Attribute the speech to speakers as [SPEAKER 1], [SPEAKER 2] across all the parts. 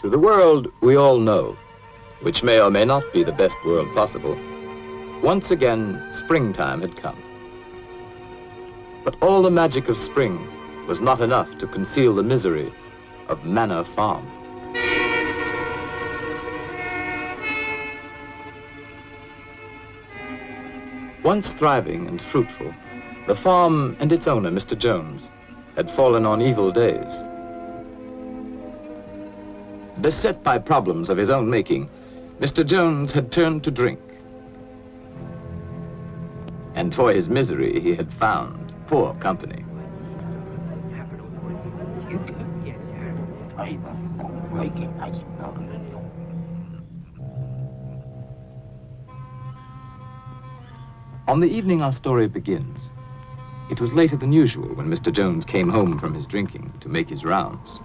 [SPEAKER 1] To the world we all know, which may or may not be the best world possible, once again springtime had come. But all the magic of spring was not enough to conceal the misery of Manor Farm. Once thriving and fruitful, the farm and its owner, Mr. Jones, had fallen on evil days. Beset by problems of his own making, Mr. Jones had turned to drink. And for his misery, he had found poor company. On the evening our story begins, it was later than usual when Mr. Jones came home from his drinking to make his rounds.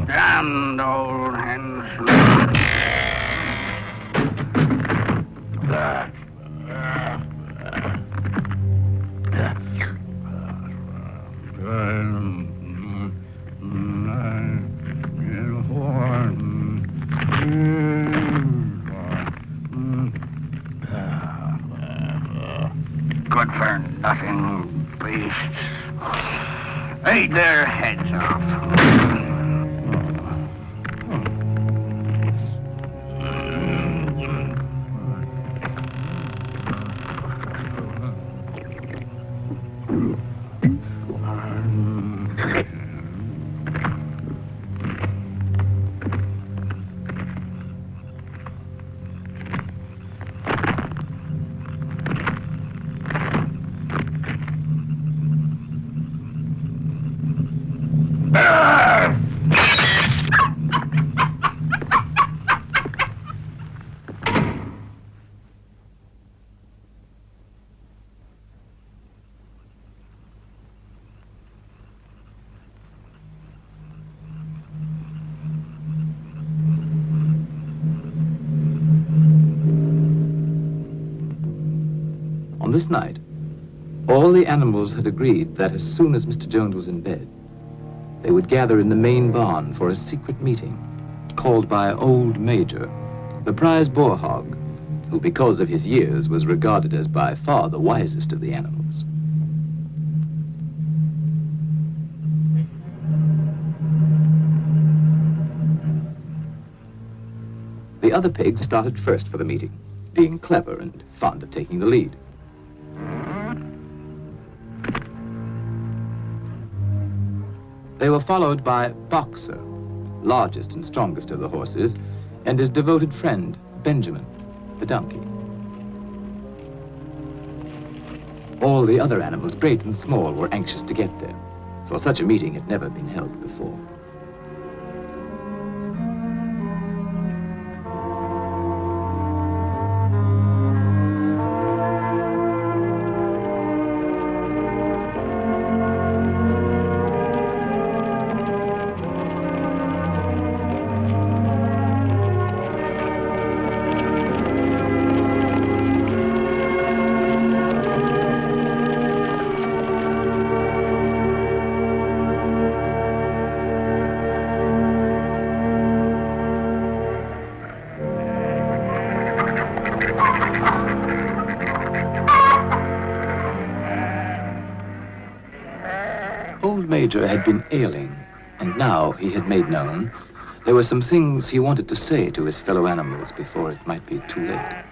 [SPEAKER 2] Damned old hens. Good for nothing beasts. Eat their heads off.
[SPEAKER 1] On this night, all the animals had agreed that as soon as Mr. Jones was in bed, they would gather in the main barn for a secret meeting called by Old Major, the prize boar hog, who because of his years was regarded as by far the wisest of the animals. The other pigs started first for the meeting, being clever and fond of taking the lead. They were followed by Boxer, largest and strongest of the horses, and his devoted friend, Benjamin, the donkey. All the other animals, great and small, were anxious to get there, for such a meeting had never been held before. Old Major had been ailing, and now he had made known there were some things he wanted to say to his fellow animals before it might be too late.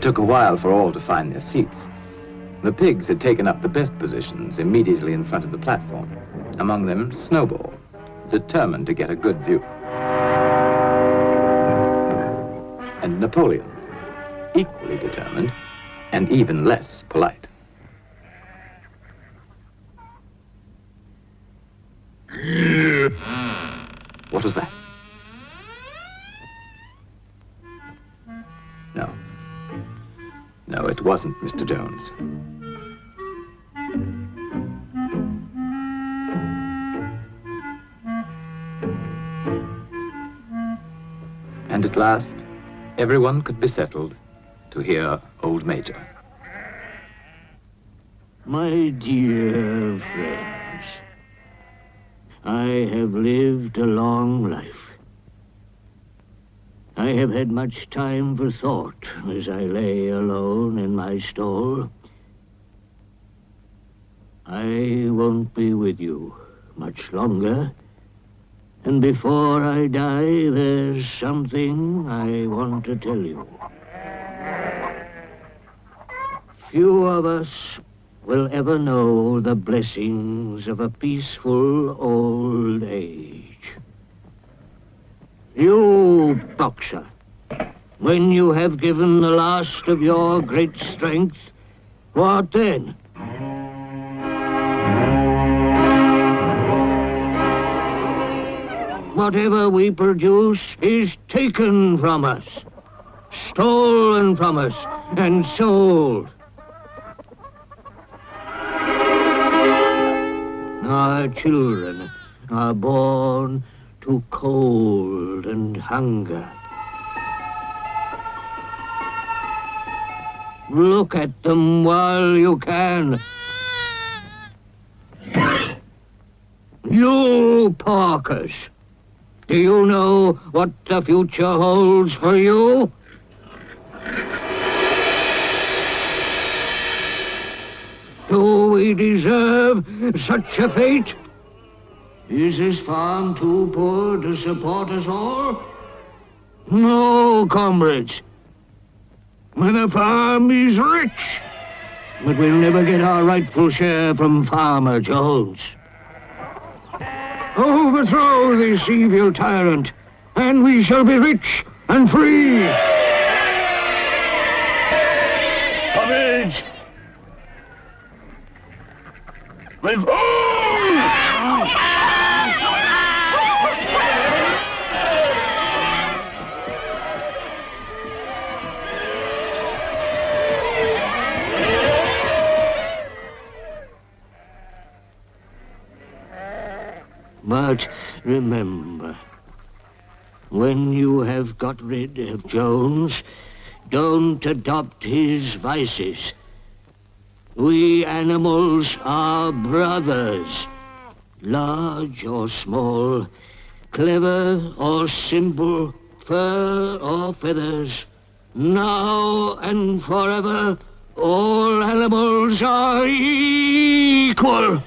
[SPEAKER 1] It took a while for all to find their seats. The pigs had taken up the best positions immediately in front of the platform. Among them, Snowball, determined to get a good view. And Napoleon, equally determined and even less polite. What was that? No. No, it wasn't Mr. Jones. And at last, everyone could be settled to hear Old Major.
[SPEAKER 3] My dear friends, I have lived a long life. I have had much time for thought as I lay alone in my stall. I won't be with you much longer. And before I die, there's something I want to tell you. Few of us will ever know the blessings of a peaceful old age. You, boxer, when you have given the last of your great strength, what then? Whatever we produce is taken from us, stolen from us, and sold. Our children are born to cold and hunger. Look at them while you can. You porkers, do you know what the future holds for you? Do we deserve such a fate? Is this farm too poor to support us all? No, comrades. The farm is rich, but we'll never get our rightful share from Farmer Jones. Overthrow this evil tyrant, and we shall be rich and free.
[SPEAKER 2] Courage!
[SPEAKER 3] But remember, when you have got rid of Jones, don't adopt his vices. We animals are brothers, large or small, clever or simple, fur or feathers. Now and forever, all animals are equal.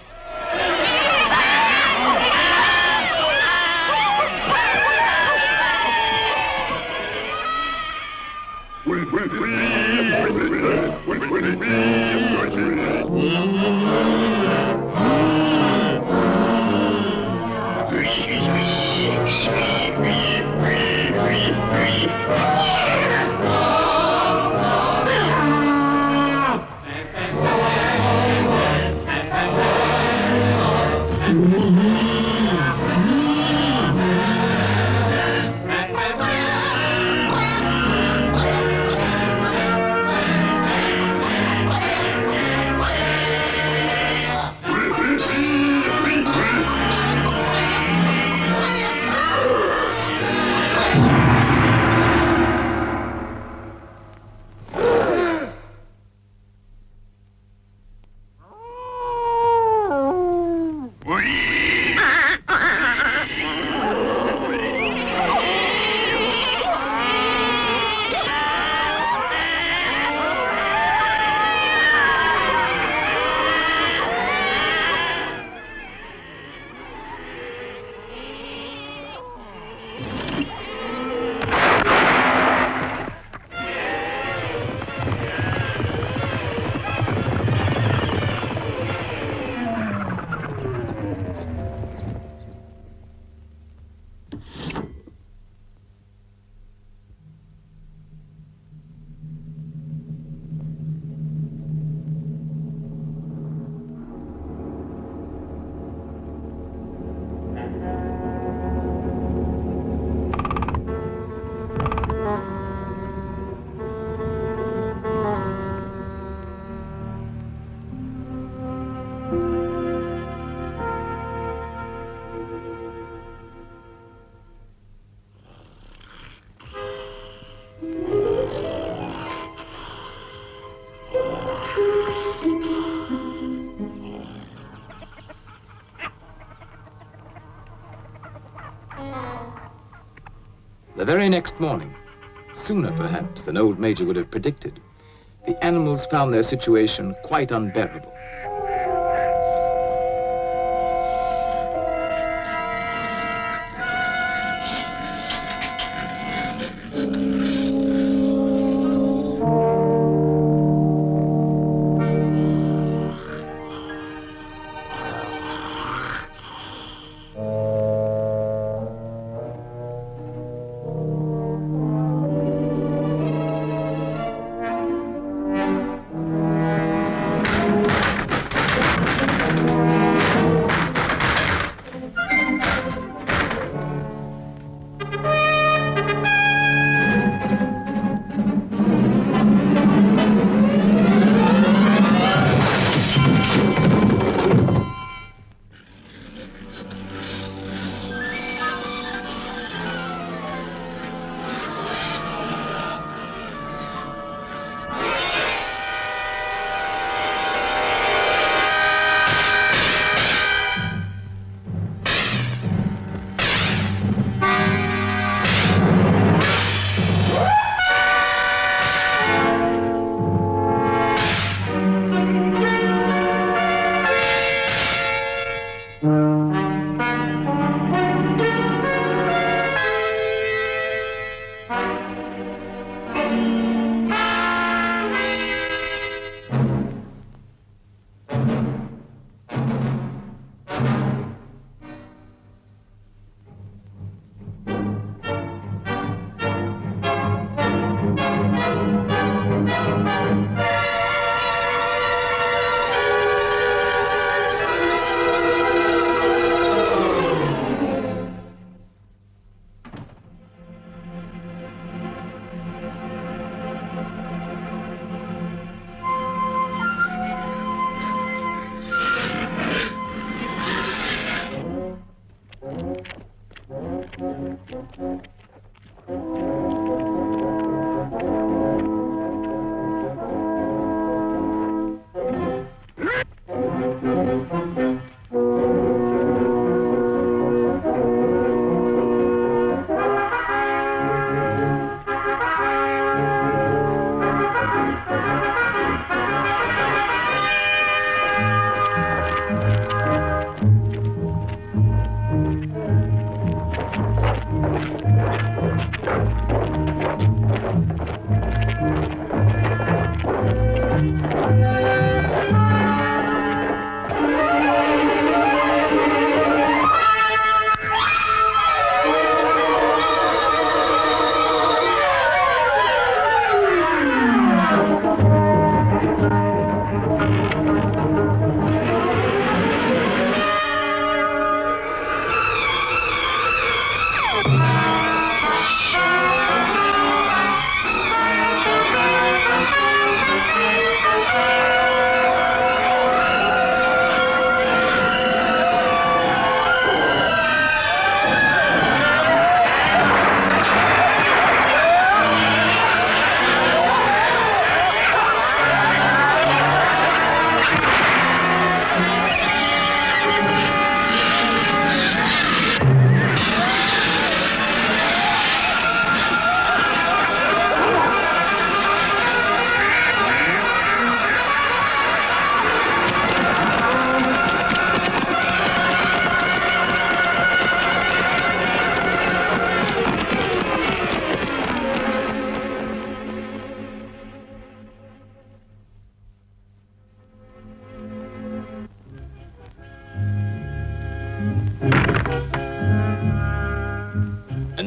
[SPEAKER 1] The very next morning, sooner perhaps than old Major would have predicted, the animals found their situation quite unbearable.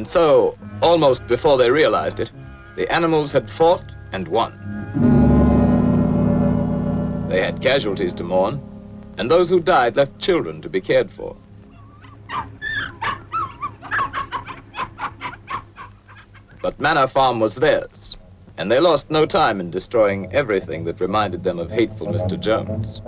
[SPEAKER 1] And so, almost before they realized it, the animals had fought and won. They had casualties to mourn, and those who died left children to be cared for. But Manor Farm was theirs, and they lost no time in destroying everything that reminded them of hateful Mr. Jones.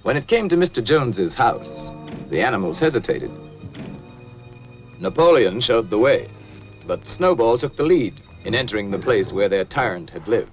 [SPEAKER 1] When it came to Mr. Jones's house, the animals hesitated. Napoleon showed the way, but Snowball took the lead in entering the place where their tyrant had lived.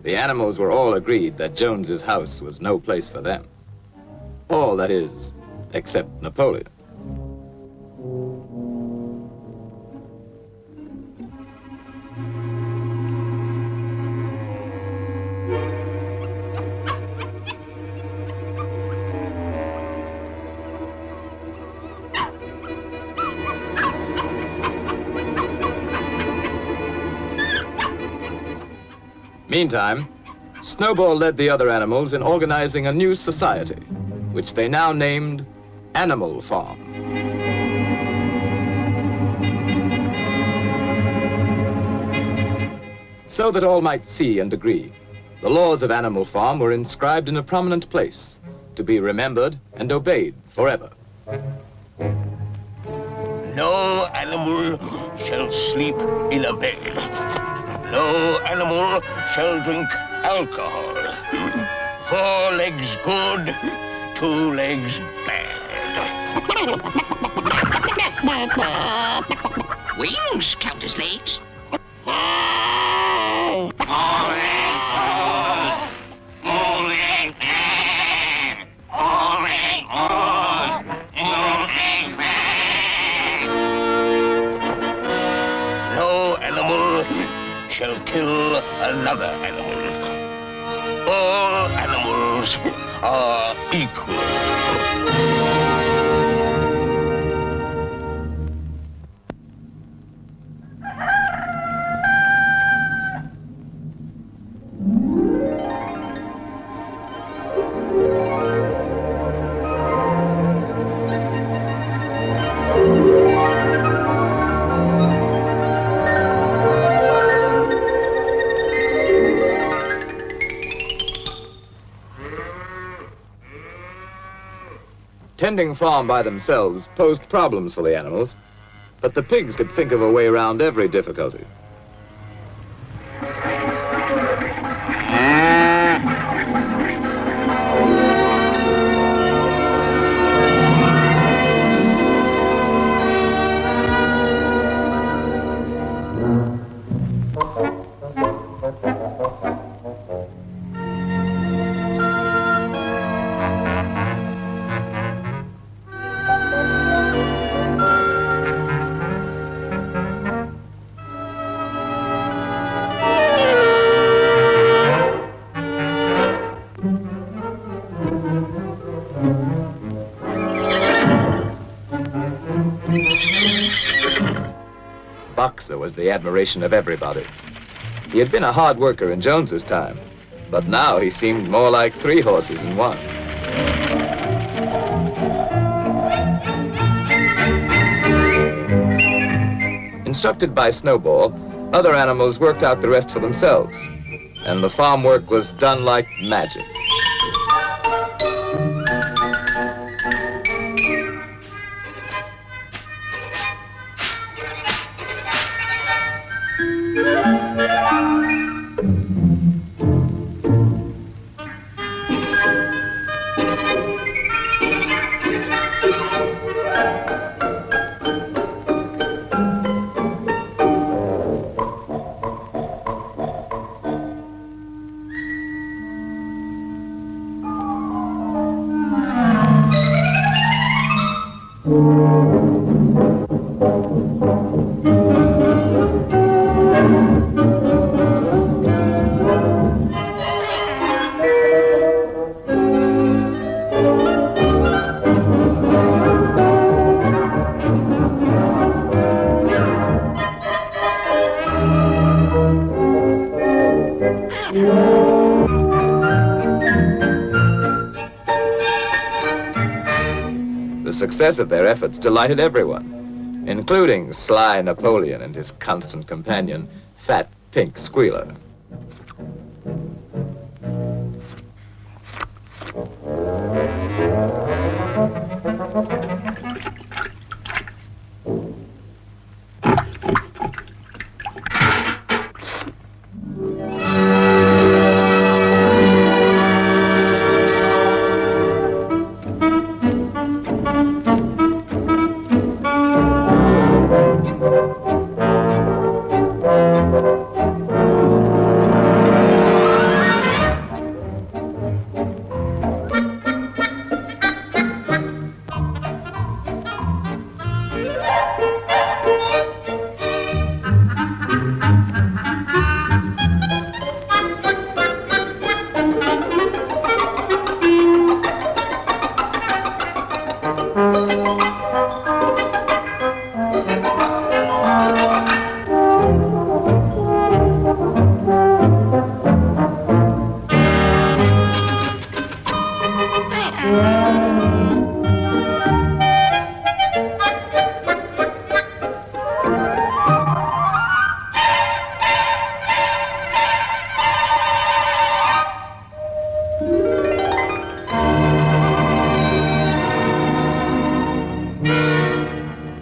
[SPEAKER 1] The animals were all agreed that Jones's house was no place for them. All, that is, except Napoleon. Meantime, Snowball led the other animals in organizing a new society, which they now named Animal Farm. So that all might see and agree, the laws of Animal Farm were inscribed in a prominent place, to be remembered and obeyed forever.
[SPEAKER 2] No animal shall sleep in a bed. No animal shall drink alcohol. 4 legs good, 2 legs bad.
[SPEAKER 4] Wings count as legs.
[SPEAKER 2] No animal shall kill another animal. All animals are equal.
[SPEAKER 1] Tending farm by themselves posed problems for the animals, but the pigs could think of a way around every difficulty. Boxer was the admiration of everybody. He had been a hard worker in Jones's time, but now he seemed more like 3 horses in one. Instructed by Snowball, other animals worked out the rest for themselves, and the farm work was done like magic. The success of their efforts delighted everyone, including sly Napoleon and his constant companion, Fat Pink Squealer.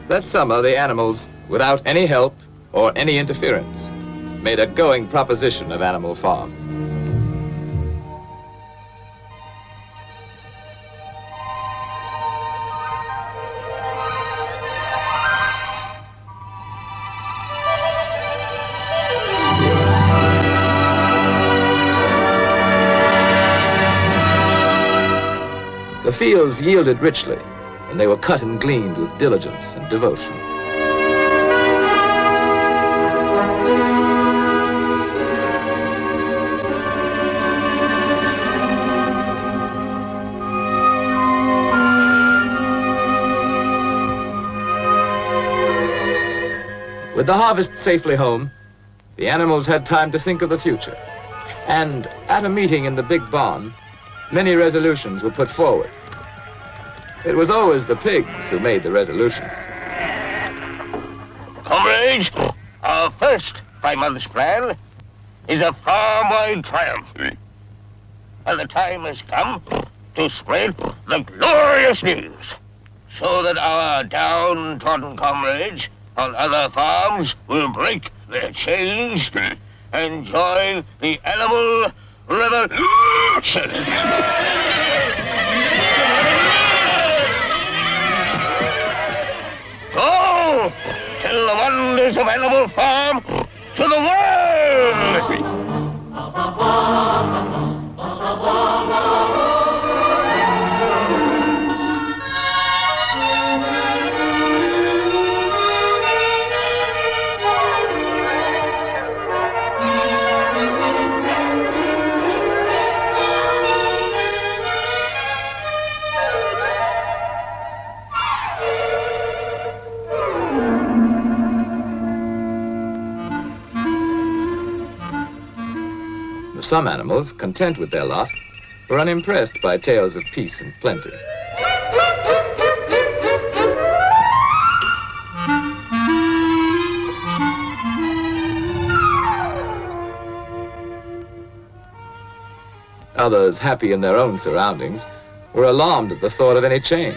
[SPEAKER 1] That summer, the animals, without any help or any interference, made a going proposition of Animal Farm. The fields yielded richly, and they were cut and gleaned with diligence and devotion. With the harvest safely home, the animals had time to think of the future. And at a meeting in the big barn, many resolutions were put forward. It was always the pigs who made the resolutions.
[SPEAKER 2] Comrades, our first 5 months plan is a farm-wide triumph. And the time has come to spread the glorious news so that our downtrodden comrades on other farms will break their chains and join the animal revolution. Go! Tell the wonders of Animal Farm to the world!
[SPEAKER 1] some animals, content with their lot, were unimpressed by tales of peace and plenty. Others, happy in their own surroundings, were alarmed at the thought of any change.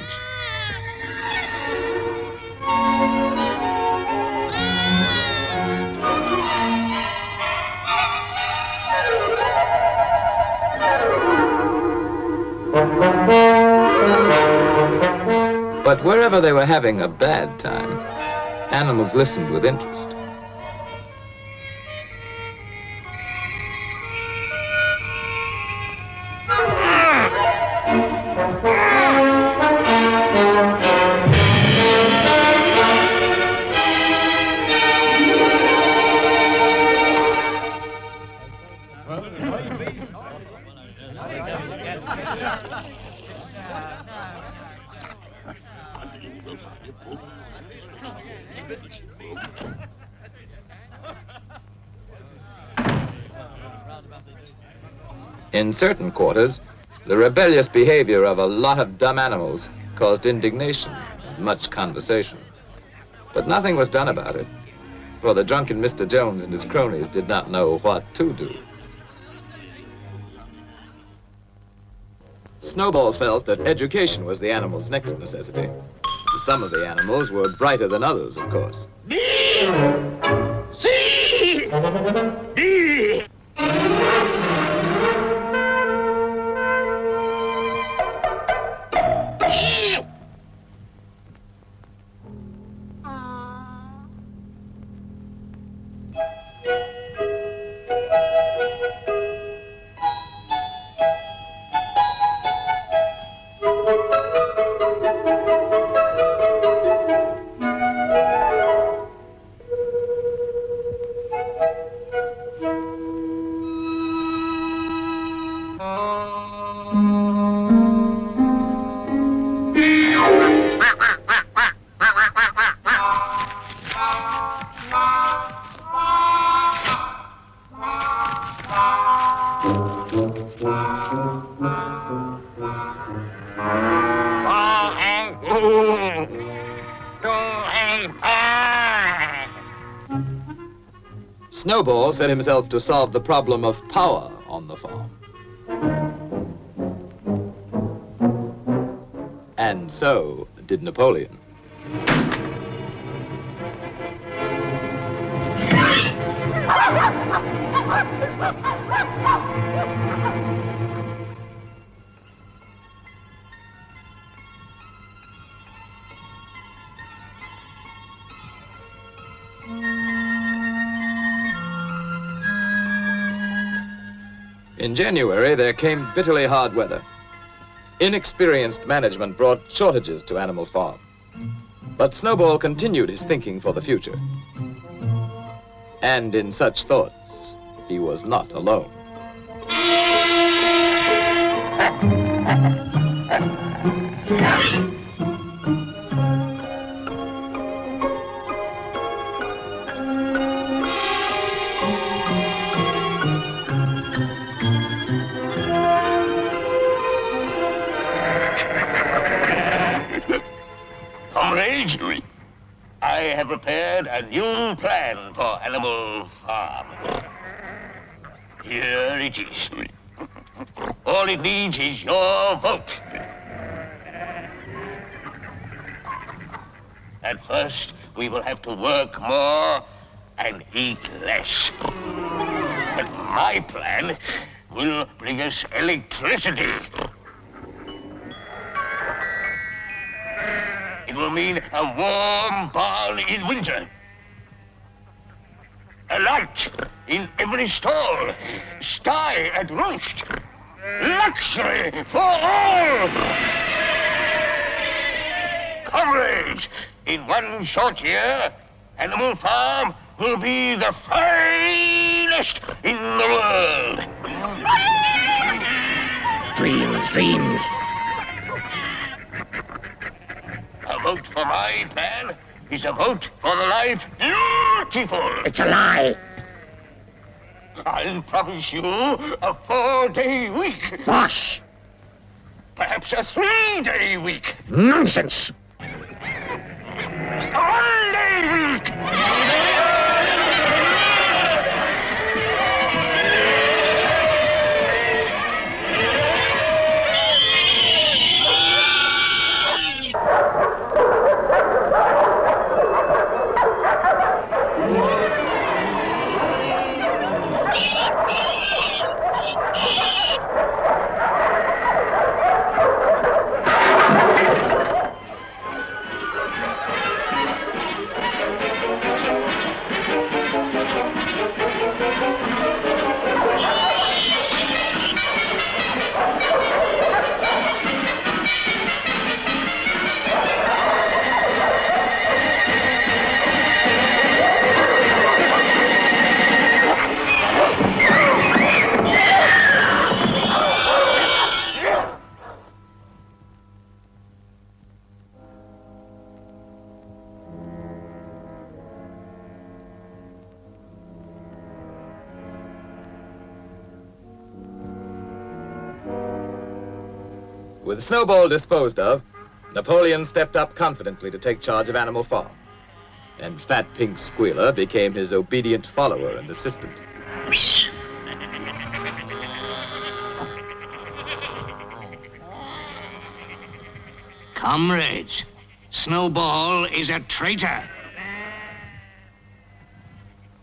[SPEAKER 1] But wherever they were having a bad time, animals listened with interest. In certain quarters, the rebellious behavior of a lot of dumb animals caused indignation and much conversation. But nothing was done about it, for the drunken Mr. Jones and his cronies did not know what to do. Snowball felt that education was the animals' next necessity. Some of the animals were brighter than others, of course. Snowball set himself to solve the problem of power on the farm. And so did Napoleon. In January, there came bitterly hard weather. Inexperienced management brought shortages to Animal Farm. But Snowball continued his thinking for the future. And in such thoughts, he was not alone.
[SPEAKER 2] Comrades, I have prepared a new plan for Animal Farm. Here it is. All it needs is your vote. At first, we will have to work more and eat less. But my plan will bring us electricity. It will mean a warm barn in winter. A light in every stall. Sty at roost. Luxury for all! Comrades, in one short year, Animal Farm will be the finest in the world.
[SPEAKER 3] Dreams, dreams.
[SPEAKER 2] A vote for my plan is a vote for the life beautiful.
[SPEAKER 3] It's a lie.
[SPEAKER 2] I'll promise you a 4-day week.
[SPEAKER 3] Bosh!
[SPEAKER 2] Perhaps a 3-day week.
[SPEAKER 3] Nonsense!
[SPEAKER 2] A 1-day week.
[SPEAKER 1] With Snowball disposed of, Napoleon stepped up confidently to take charge of Animal Farm. And Fat Pink Squealer became his obedient follower and assistant.
[SPEAKER 3] Comrades, Snowball is a traitor.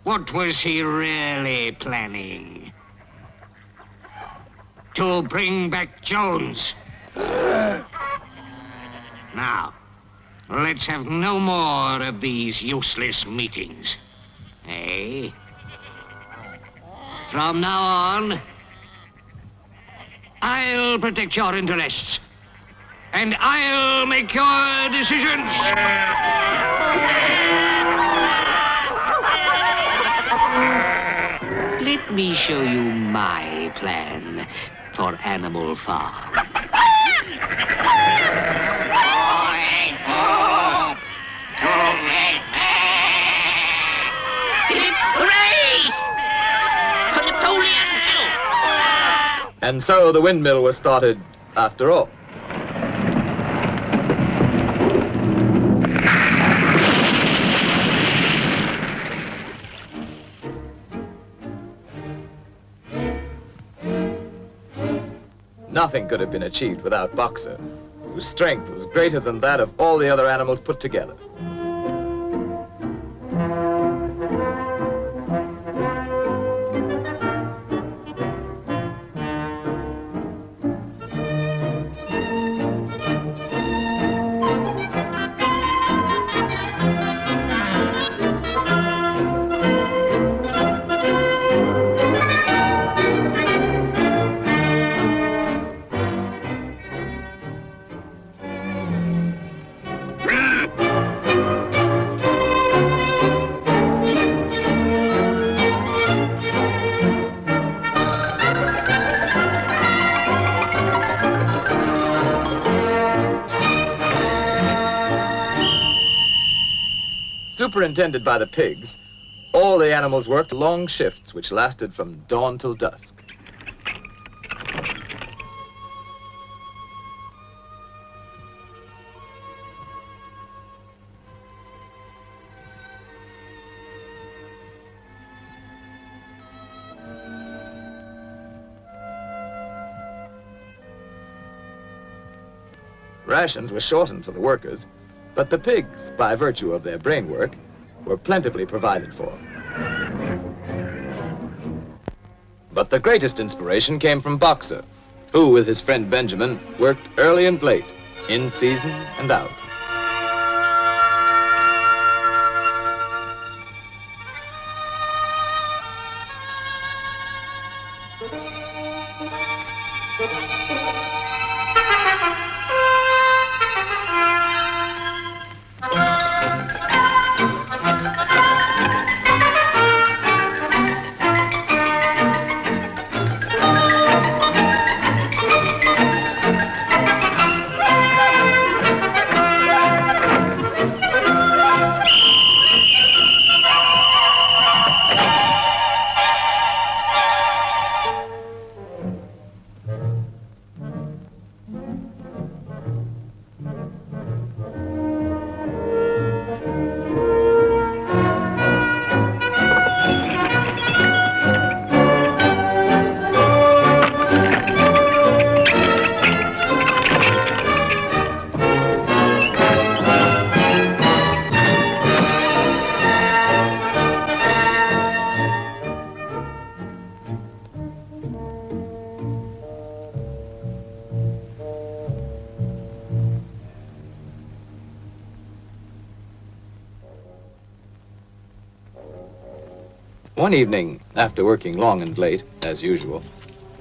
[SPEAKER 3] What was he really planning? To bring back Jones. Now, let's have no more of these useless meetings. Eh? From now on, I'll protect your interests. And I'll make your decisions. Let me show you my plan for Animal Farm.
[SPEAKER 2] Hooray! For Napoleon!
[SPEAKER 1] And so the windmill was started after all. Nothing could have been achieved without Boxer, whose strength was greater than that of all the other animals put together. Superintended by the pigs, all the animals worked long shifts which lasted from dawn till dusk. Rations were shortened for the workers, but the pigs, by virtue of their brain work, were plentifully provided for. But the greatest inspiration came from Boxer, who, with his friend Benjamin, worked early and late, in season and out. One evening, after working long and late, as usual,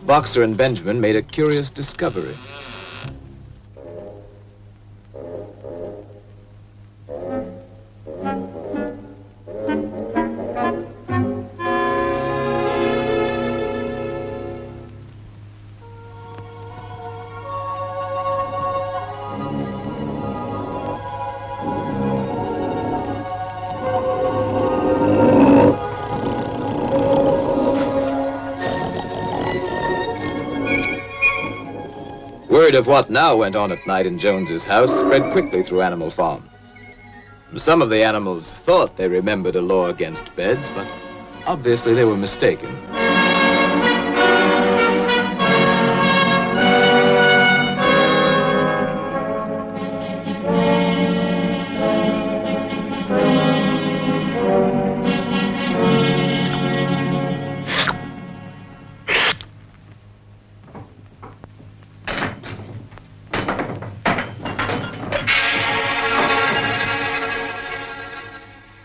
[SPEAKER 1] Boxer and Benjamin made a curious discovery. Word of what now went on at night in Jones's house spread quickly through Animal Farm. Some of the animals thought they remembered a law against beds, but obviously they were mistaken.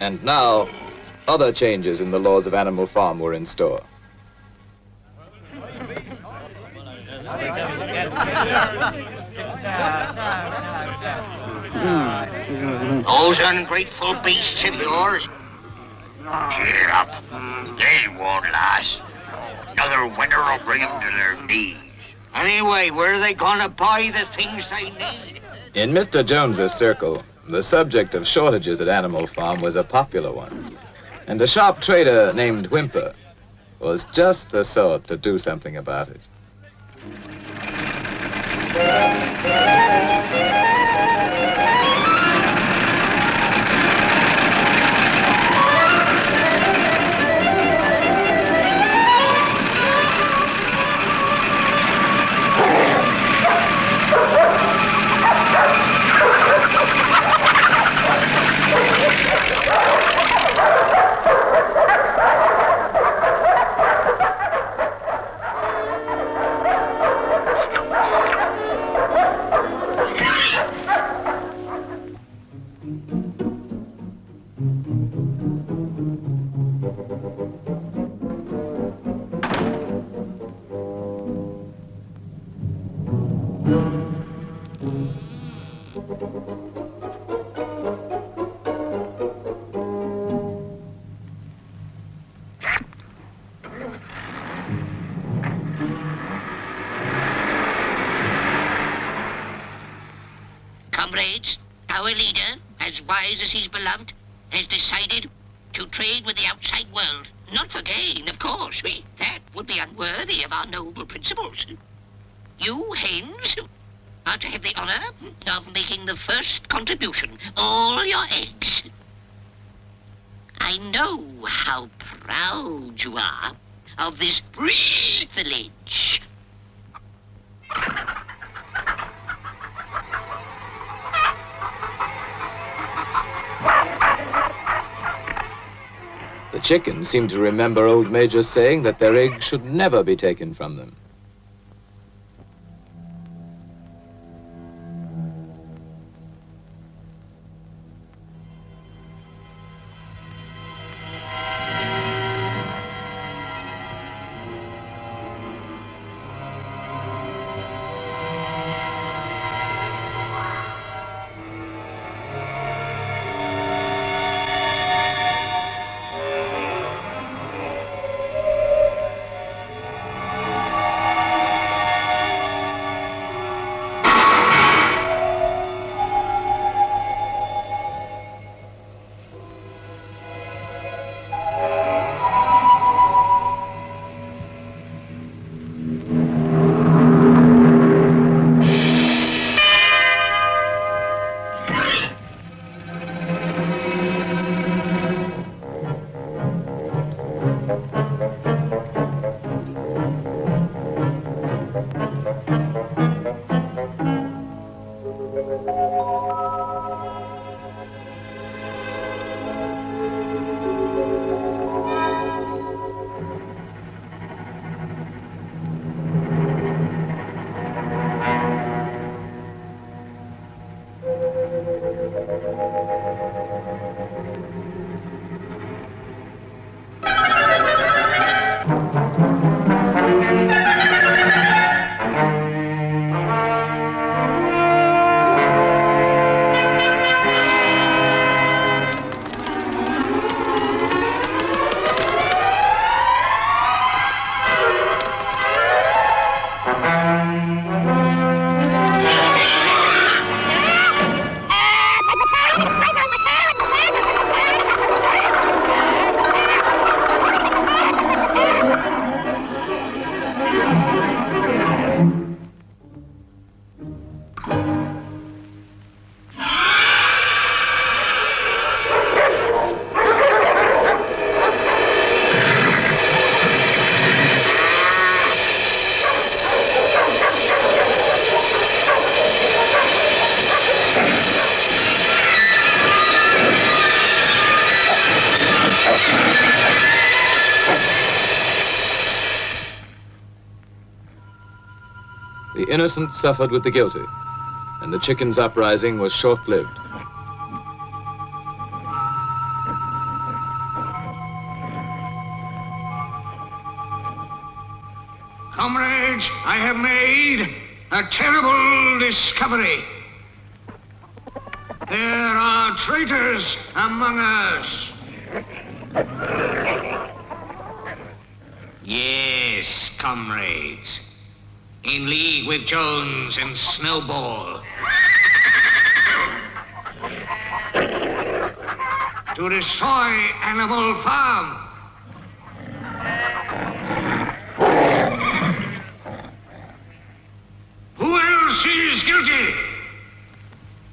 [SPEAKER 1] And now, other changes in the laws of Animal Farm were in store.
[SPEAKER 2] Those ungrateful beasts of yours, cheer up. They won't last. Another winter will bring them to their knees. Anyway, where are they gonna buy the things they need?
[SPEAKER 1] In Mr. Jones's circle, the subject of shortages at Animal Farm was a popular one. And a sharp trader named Whimper was just the sort to do something about it.
[SPEAKER 4] Comrades, our leader, as wise as he's beloved, has decided to trade with the outside world. Not for gain, of course. That would be unworthy of our noble principles. You, hens, are to have the honor of making the first contribution, all your eggs. I know how proud you are of this privilege.
[SPEAKER 1] The chickens seemed to remember old Major saying that their eggs should never be taken from them. The innocent suffered with the guilty, and the chickens' uprising was short-lived.
[SPEAKER 3] Comrades, I have made a terrible discovery. There are traitors among us. Yes, comrades. In league with Jones and Snowball. To destroy Animal Farm. Who else is guilty?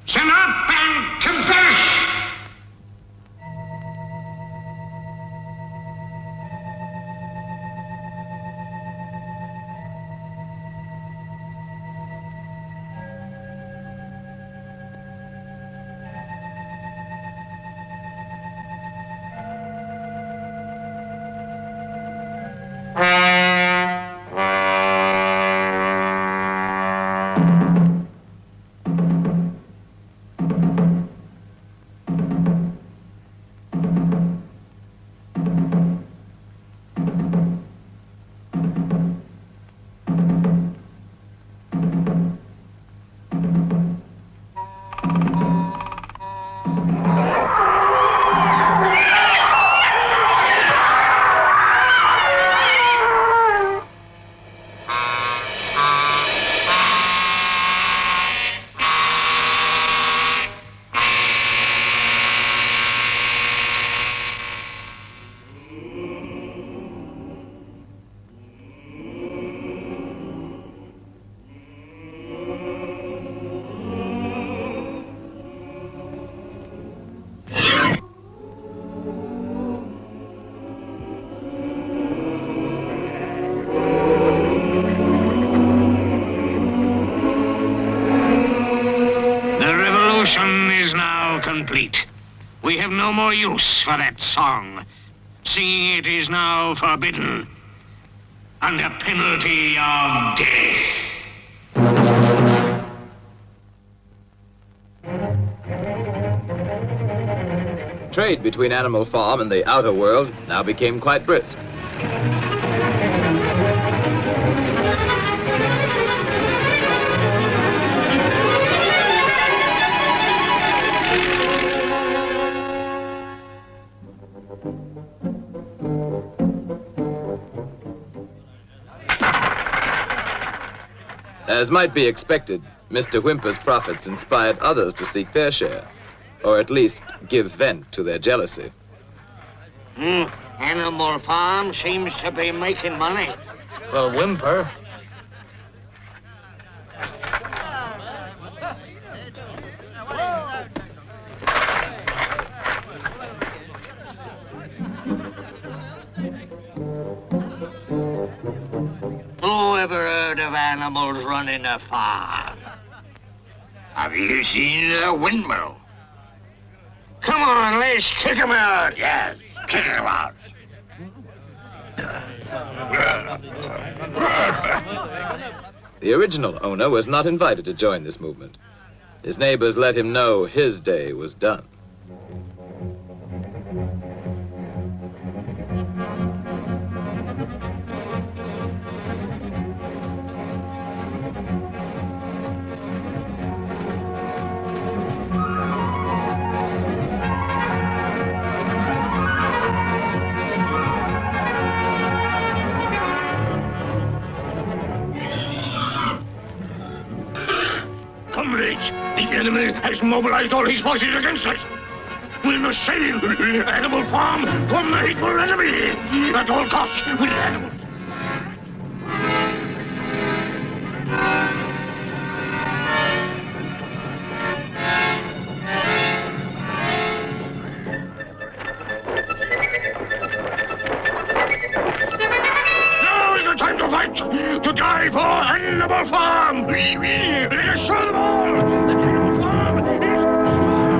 [SPEAKER 3] Stand up and confess! Is now complete. We have no more use for that song. Singing it is now forbidden, under penalty of death.
[SPEAKER 1] Trade between Animal Farm and the outer world now became quite brisk. As might be expected, Mr. Whymper's profits inspired others to seek their share, or at least give vent to their jealousy.
[SPEAKER 3] Animal Farm seems to be making money.
[SPEAKER 2] For Whymper.
[SPEAKER 3] Who ever heard of animals running a farm?
[SPEAKER 2] Have you seen a windmill?
[SPEAKER 3] Come on, let's kick him out.
[SPEAKER 2] Yes, kick him out.
[SPEAKER 1] The original owner was not invited to join this movement. His neighbors let him know his day was done.
[SPEAKER 2] Comrades, the enemy has mobilized all his forces against us. We must save Animal Farm from the hateful enemy. At all costs, with animals. Now is the time to fight, to die for Animal Farm. Let us show them all that Animal Farm is strong.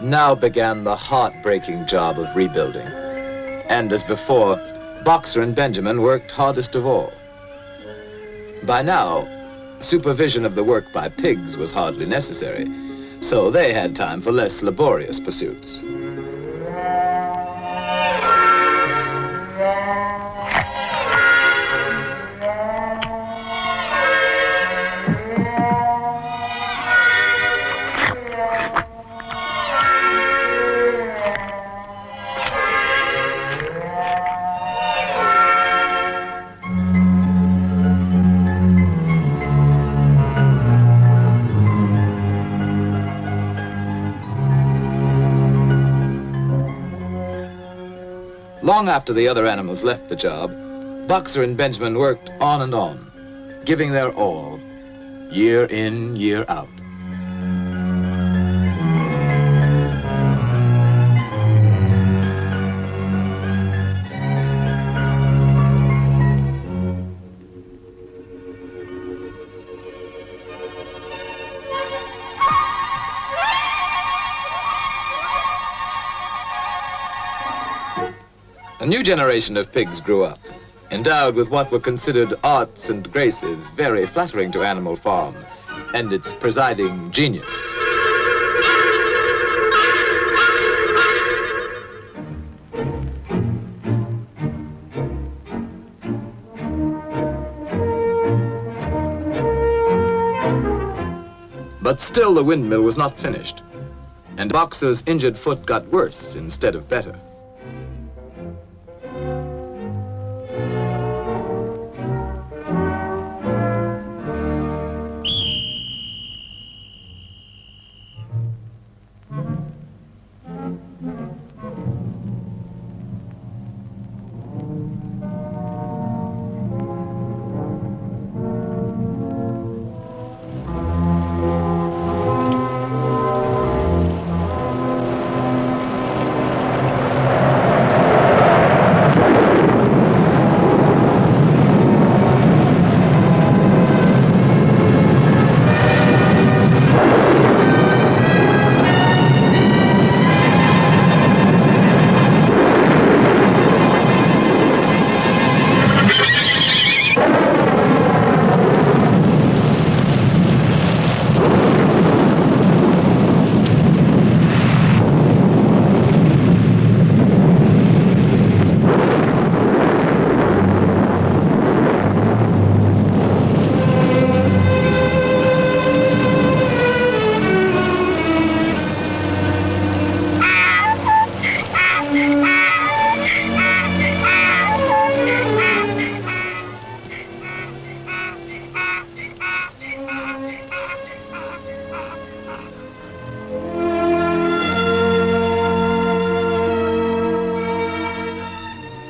[SPEAKER 1] Now began the heartbreaking job of rebuilding. And as before, Boxer and Benjamin worked hardest of all. By now, supervision of the work by pigs was hardly necessary, so they had time for less laborious pursuits. Long after the other animals left the job, Boxer and Benjamin worked on and on, giving their all, year in, year out. A new generation of pigs grew up, endowed with what were considered arts and graces very flattering to Animal Farm and its presiding genius. But still the windmill was not finished, and Boxer's injured foot got worse instead of better.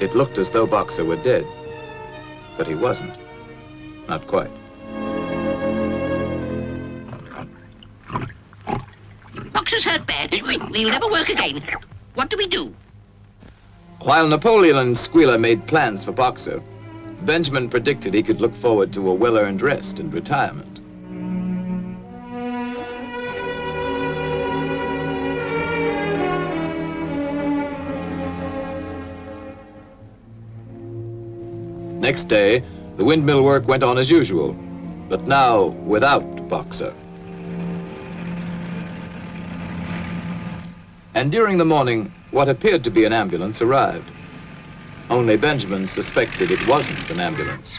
[SPEAKER 1] It looked as though Boxer were dead, but he wasn't. Not quite.
[SPEAKER 4] Boxer's hurt bad. He'll never work again. What do we do?
[SPEAKER 1] While Napoleon and Squealer made plans for Boxer, Benjamin predicted he could look forward to a well-earned rest and retirement. Next day, the windmill work went on as usual, but now without Boxer. And during the morning, what appeared to be an ambulance arrived. Only Benjamin suspected it wasn't an ambulance.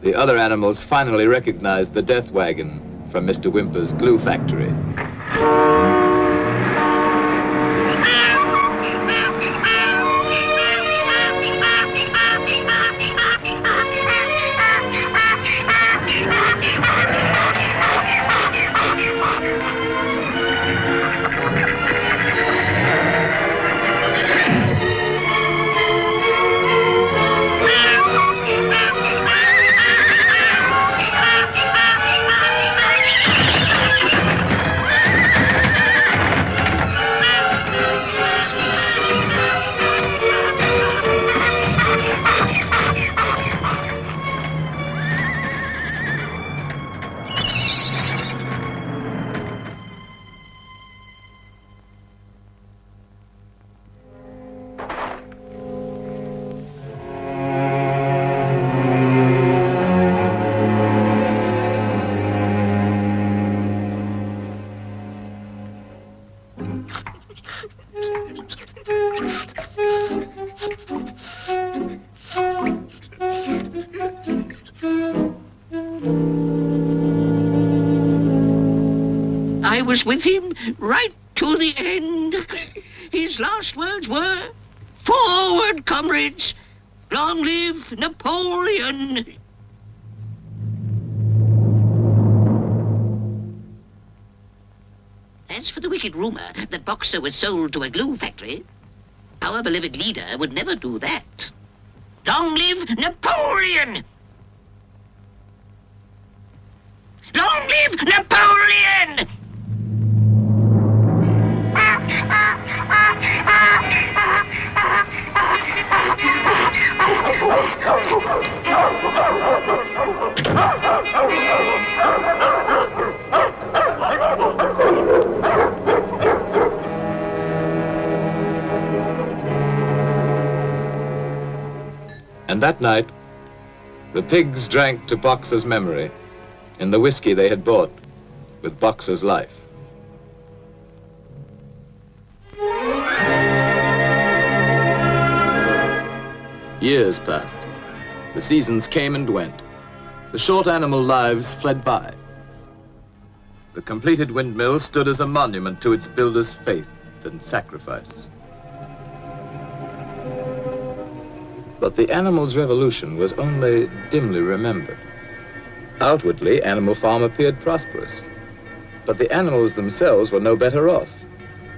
[SPEAKER 1] The other animals finally recognized the death wagon from Mr. Whymper's glue factory.
[SPEAKER 4] I was with him right to the end. His last words were, "Forward, comrades! Long live Napoleon!" As for the wicked rumor that Boxer was sold to a glue factory, our beloved leader would never do that. Long live Napoleon! Long live Napoleon!
[SPEAKER 1] And that night, the pigs drank to Boxer's memory in the whiskey they had bought with Boxer's life. Years passed. The seasons came and went. The short animal lives fled by. The completed windmill stood as a monument to its builder's faith and sacrifice. But the animal's revolution was only dimly remembered. Outwardly, Animal Farm appeared prosperous, but the animals themselves were no better off,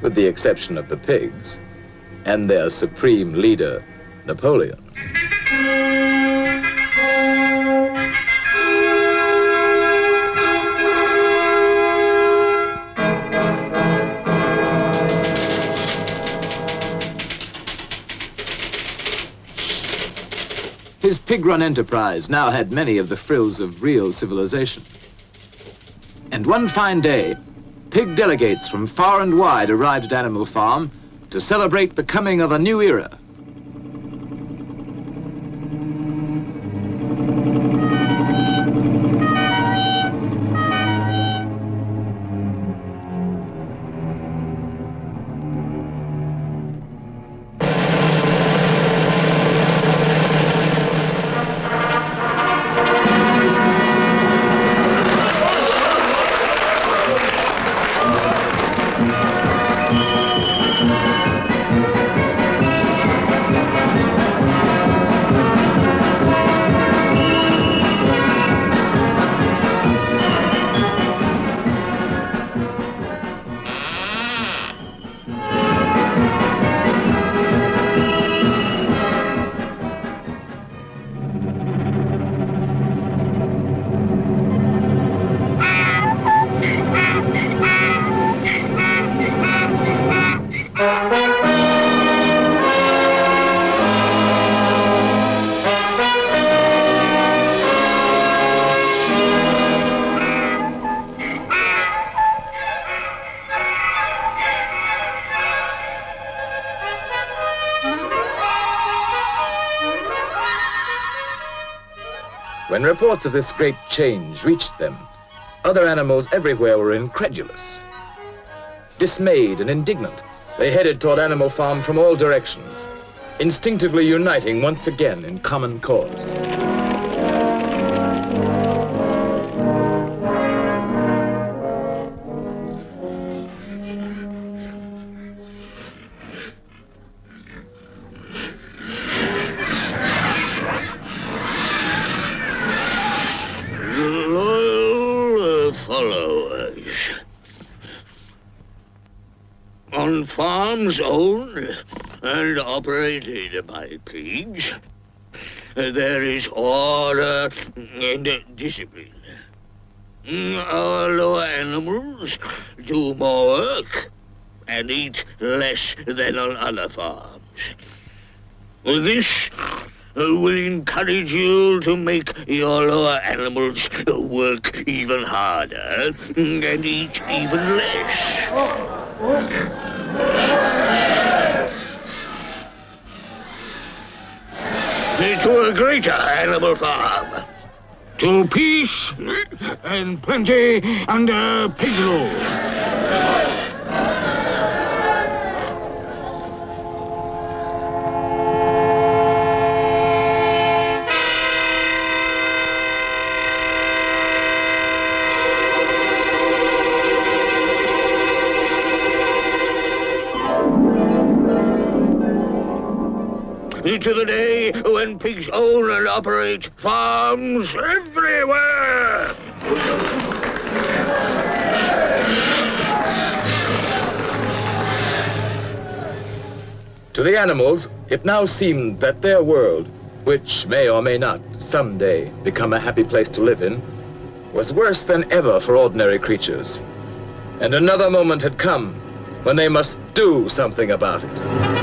[SPEAKER 1] with the exception of the pigs and their supreme leader, Napoleon. His pig-run enterprise now had many of the frills of real civilization. And one fine day, pig delegates from far and wide arrived at Animal Farm to celebrate the coming of a new era. When reports of this great change reached them, other animals everywhere were incredulous. Dismayed and indignant, they headed toward Animal Farm from all directions, instinctively uniting once again in common cause.
[SPEAKER 3] On farms owned and operated by pigs, there is order and discipline. Our lower animals do more work and eat less than on other farms. This will encourage you to make your lower animals work even harder and eat even less. To a greater Animal Farm. To peace and plenty under pig rule. into the day when pigs own and operate farms everywhere.
[SPEAKER 1] To the animals, it now seemed that their world, which may or may not someday become a happy place to live in, was worse than ever for ordinary creatures. And another moment had come when they must do something about it.